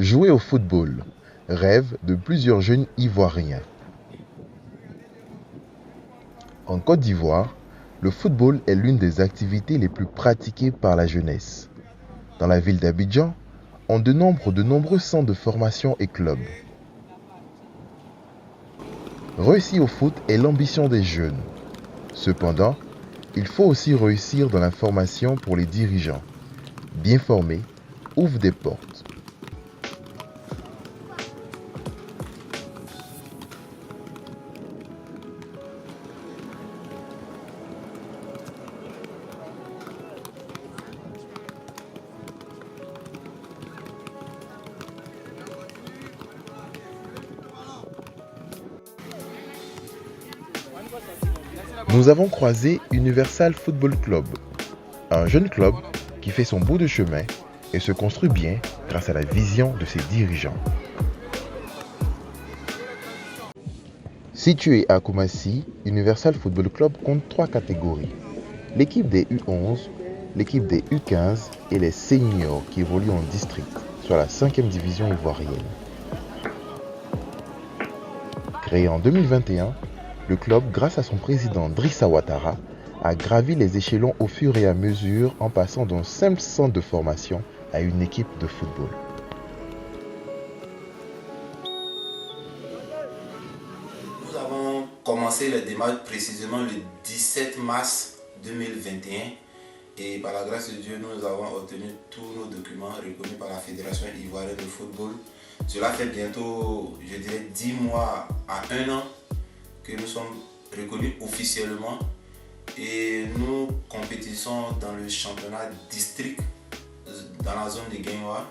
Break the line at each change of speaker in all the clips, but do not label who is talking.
Jouer au football, rêve de plusieurs jeunes Ivoiriens. En Côte d'Ivoire, le football est l'une des activités les plus pratiquées par la jeunesse. Dans la ville d'Abidjan, on dénombre de nombreux centres de formation et clubs. Réussir au foot est l'ambition des jeunes. Cependant, il faut aussi réussir dans la formation pour les dirigeants. Bien formés ouvre des portes. Nous avons croisé Universal Football Club, un jeune club qui fait son bout de chemin et se construit bien grâce à la vision de ses dirigeants. Situé à Koumassi, Universal Football Club compte 3 catégories. L'équipe des U11, l'équipe des U15 et les seniors qui évoluent en district, soit la 5e division ivoirienne. Créé en 2021, le club, grâce à son président Drissa Ouattara, a gravi les échelons au fur et à mesure en passant d'un simple centre de formation à une équipe de football.
Nous avons commencé les démarches précisément le 17 mars 2021 et par la grâce de Dieu, nous avons obtenu tous nos documents reconnus par la Fédération ivoirienne de football. Cela fait bientôt, je dirais, 10 mois à 1 an que nous sommes reconnus officiellement et nous compétissons dans le championnat district dans la zone de Guingois.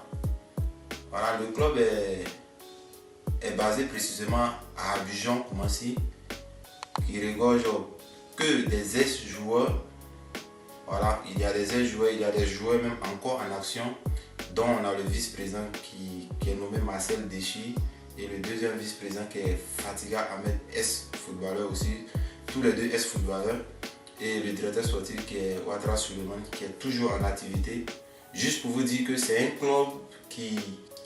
Voilà, le club est basé précisément à Abidjan, Koumassi, qui regorge que des ex-joueurs. Voilà, il y a des ex-joueurs, il y a des joueurs même encore en action, dont on a le vice-président qui est nommé Marcel Déchi et le deuxième vice-président qui est Fatiga Ahmed, ex-footballeur aussi, tous les deux ex-footballeurs, et le directeur sportif qui est Ouattara Suleiman qui est toujours en activité. Juste pour vous dire que c'est un club qui,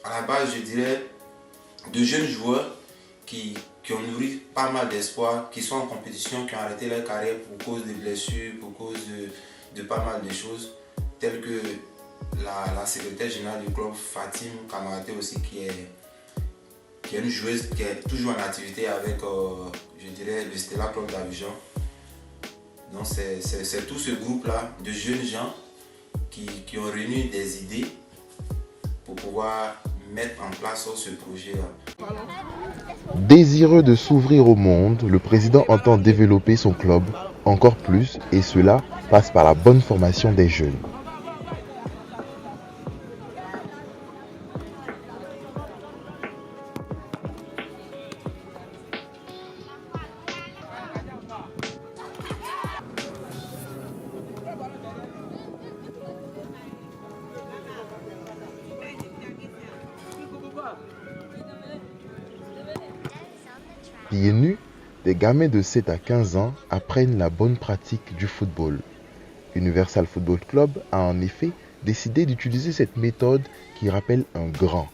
à la base, je dirais, de jeunes joueurs qui ont nourri pas mal d'espoir, qui sont en compétition, qui ont arrêté leur carrière pour cause de blessures, pour cause de pas mal de choses, telles que la secrétaire générale du club, Fatim Kamaraté aussi, qui est une joueuse qui est toujours en activité avec, je dirais, le Stella Club d'Abidjan. Donc c'est tout ce groupe-là de jeunes gens qui ont réuni des idées pour pouvoir mettre en place ce projet-là.
Désireux de s'ouvrir au monde, le président entend développer son club encore plus et cela passe par la bonne formation des jeunes. Pieds nus, des gamins de 7 à 15 ans apprennent la bonne pratique du football. Universal Football Club a en effet décidé d'utiliser cette méthode qui rappelle un grand.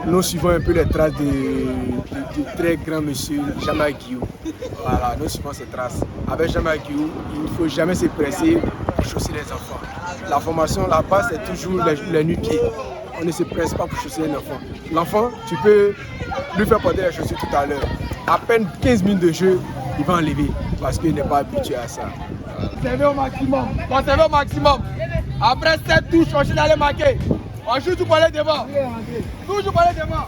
Nous suivons un peu les traces de très grand monsieur Jean-Marc Guillou. Voilà, nous suivons ces traces. Avec Jean-Marc Guillou, il ne faut jamais se presser pour chausser les enfants. La formation, la base, c'est toujours les nu-pieds. On ne se presse pas pour chausser un enfant. L'enfant, tu peux lui faire porter les chaussures tout à l'heure. À peine 15 minutes de jeu, il va enlever parce qu'il n'est pas habitué à ça. Conservez au maximum. Conservez au maximum. Après 7 touches, on cherche d'aller marquer. On joue tout pour aller devant. Toujours pour aller devant.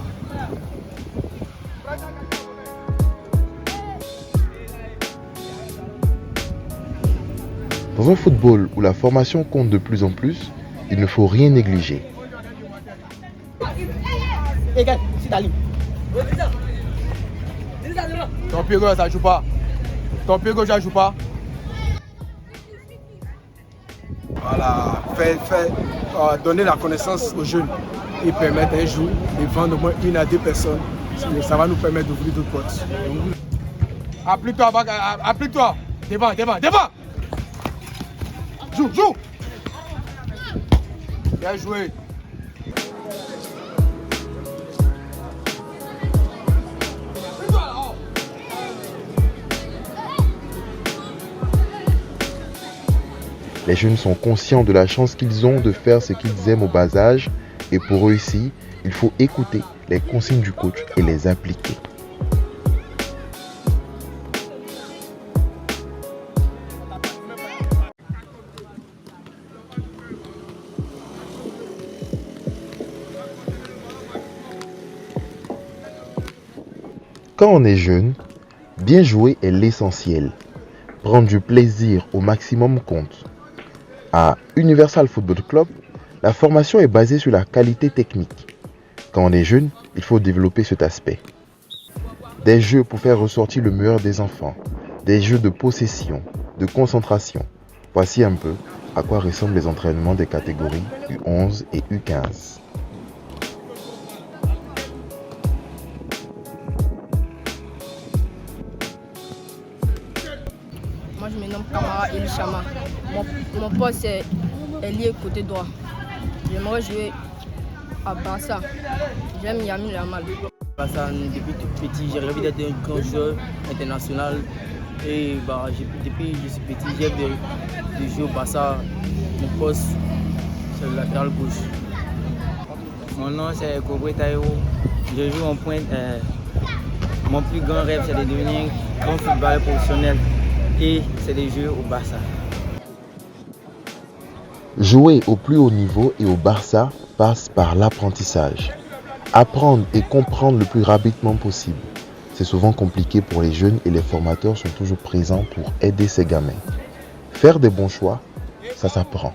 Dans un football où la formation compte de plus en plus, il ne faut rien négliger.
Ton pied gauche, ça joue pas. Ton pied gauche, ça joue pas. Voilà, donner la connaissance aux jeunes et permettre un jour de vendre au moins 1 à 2 personnes. Ça va nous permettre d'ouvrir d'autres portes. Applique-toi, applique-toi. Devant. Joue. Bien joué.
Les jeunes sont conscients de la chance qu'ils ont de faire ce qu'ils aiment au bas âge et pour réussir, il faut écouter les consignes du coach et les appliquer. Quand on est jeune, bien jouer est l'essentiel. Prendre du plaisir au maximum compte. À Universal Football Club, la formation est basée sur la qualité technique. Quand on est jeune, il faut développer cet aspect. Des jeux pour faire ressortir le meilleur des enfants, des jeux de possession, de concentration. Voici un peu à quoi ressemblent les entraînements des catégories U11 et U15.
Moi, je me nomme Kamara Elishama. Mon poste est lié côté droit. J'aimerais jouer à Barça. J'aime Yamin Lamal.
Barça, depuis tout petit, j'ai rêvé d'être un grand joueur international. Et depuis que je suis petit, j'ai rêvé de jouer au Barça. Mon poste, c'est le latéral gauche. Mon nom, c'est Kobre Taïwo. Je joue en pointe. Mon plus grand rêve, c'est de devenir grand footballeur professionnel. Et c'est de jouer au Barça.
Jouer au plus haut niveau et au Barça passe par l'apprentissage. Apprendre et comprendre le plus rapidement possible. C'est souvent compliqué pour les jeunes et les formateurs sont toujours présents pour aider ces gamins. Faire des bons choix, ça s'apprend.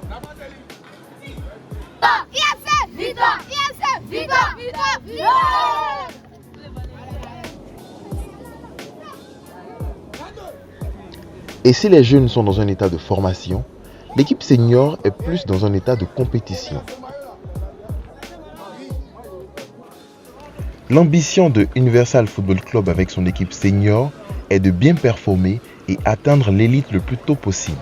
Et si les jeunes sont dans un état de formation, l'équipe senior est plus dans un état de compétition. L'ambition de Universal Football Club avec son équipe senior est de bien performer et atteindre l'élite le plus tôt possible.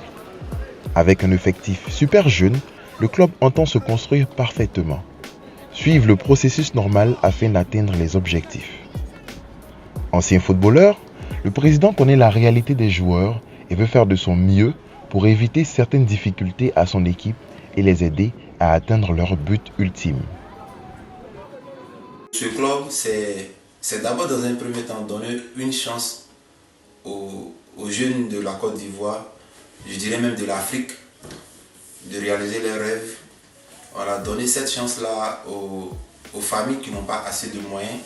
Avec un effectif super jeune, le club entend se construire parfaitement, suivre le processus normal afin d'atteindre les objectifs. Ancien footballeur, le président connaît la réalité des joueurs et veut faire de son mieux pour éviter certaines difficultés à son équipe et les aider à atteindre leur but ultime.
Ce club, c'est d'abord dans un premier temps donner une chance aux jeunes de la Côte d'Ivoire, je dirais même de l'Afrique, de réaliser leurs rêves. Voilà, donner cette chance-là aux familles qui n'ont pas assez de moyens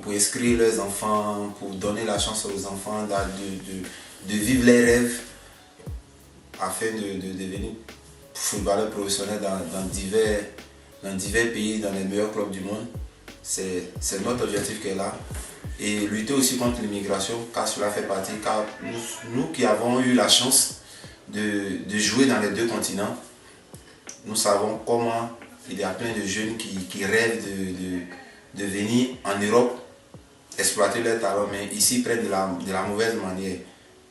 pour inscrire leurs enfants, pour donner la chance aux enfants de vivre les rêves afin de devenir footballeur professionnel dans divers pays, dans les meilleurs clubs du monde. C'est notre objectif qui est là. Et lutter aussi contre l'immigration, car cela fait partie, car nous qui avons eu la chance de jouer dans les deux continents, nous savons comment il y a plein de jeunes qui rêvent de venir en Europe exploiter leur talent, mais ici prennent de la mauvaise manière,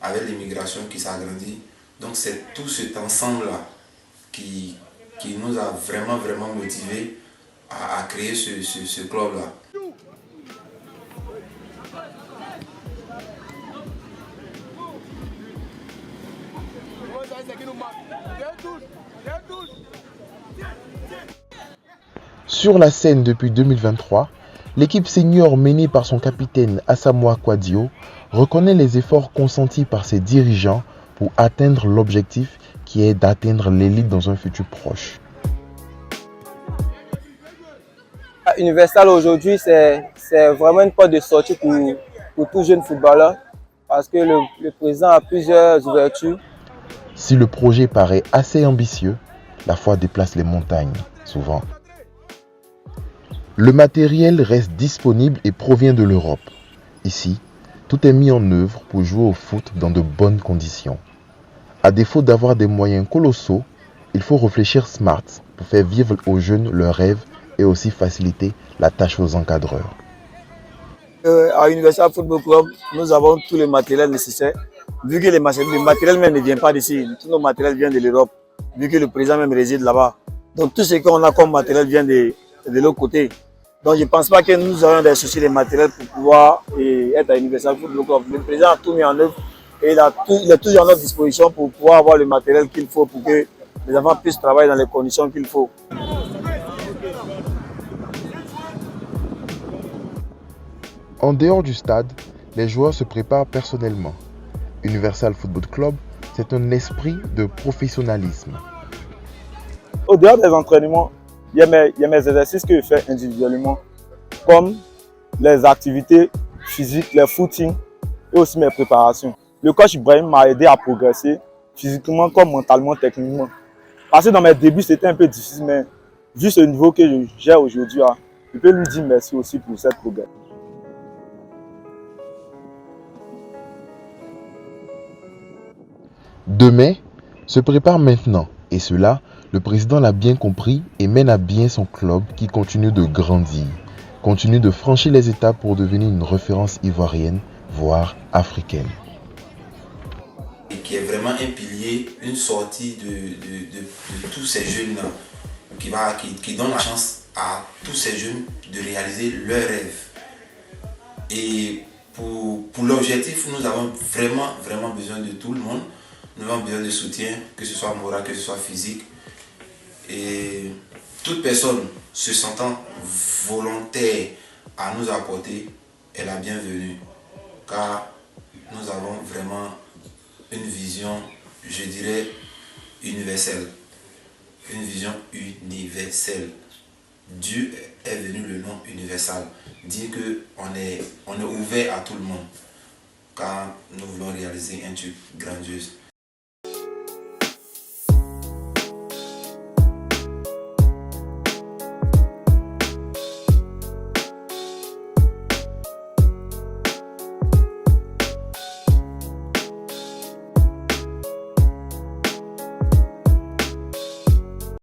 avec l'immigration qui s'agrandit. Donc c'est tout cet ensemble-là qui nous a vraiment motivés à créer ce club-là.
Sur la scène depuis 2023, l'équipe senior menée par son capitaine Asamoah Kouadio reconnaît les efforts consentis par ses dirigeants pour atteindre l'objectif qui est d'atteindre l'élite dans un futur proche.
Universal aujourd'hui, c'est vraiment une porte de sortie pour tout jeune footballeur parce que le président a plusieurs ouvertures.
Si le projet paraît assez ambitieux, la foi déplace les montagnes, souvent. Le matériel reste disponible et provient de l'Europe. Ici, tout est mis en œuvre pour jouer au foot dans de bonnes conditions. À défaut d'avoir des moyens colossaux, il faut réfléchir smart pour faire vivre aux jeunes leurs rêves et aussi faciliter la tâche aux encadreurs.
À Universal Football Club, nous avons tout le matériel nécessaire. Vu que le matériel même ne vient pas d'ici, tout nos matériel vient de l'Europe, vu que le président même réside là-bas. Donc tout ce qu'on a comme matériel vient de l'autre côté. Donc je ne pense pas que nous aurions des soucis de matériel pour pouvoir être à Universal Football Club. Le président a tout mis en œuvre et il est toujours à notre disposition pour pouvoir avoir le matériel qu'il faut pour que les enfants puissent travailler dans les conditions qu'il faut.
En dehors du stade, les joueurs se préparent personnellement. Universal Football Club, c'est un esprit de professionnalisme.
Au dehors des entraînements, il y a mes exercices que je fais individuellement, comme les activités physiques, les footings et aussi mes préparations. Le coach Ibrahim m'a aidé à progresser physiquement comme mentalement, techniquement. Parce que dans mes débuts, c'était un peu difficile, mais vu ce niveau que j'ai aujourd'hui, je peux lui dire merci aussi pour cette progression.
Demain se prépare maintenant, et cela, le président l'a bien compris et mène à bien son club qui continue de grandir, continue de franchir les étapes pour devenir une référence ivoirienne, voire africaine.
Et qui est vraiment un pilier, une sortie de tous ces jeunes-là, qui donne la chance à tous ces jeunes de réaliser leurs rêves. Et pour l'objectif, nous avons vraiment besoin de tout le monde. Nous avons besoin de soutien, que ce soit moral, que ce soit physique. Et toute personne se sentant volontaire à nous apporter est la bienvenue. Car nous avons vraiment une vision, je dirais, universelle. Une vision universelle. Dieu est venu le nom universal. Dire qu'on est ouvert à tout le monde. Car nous voulons réaliser un truc grandiose.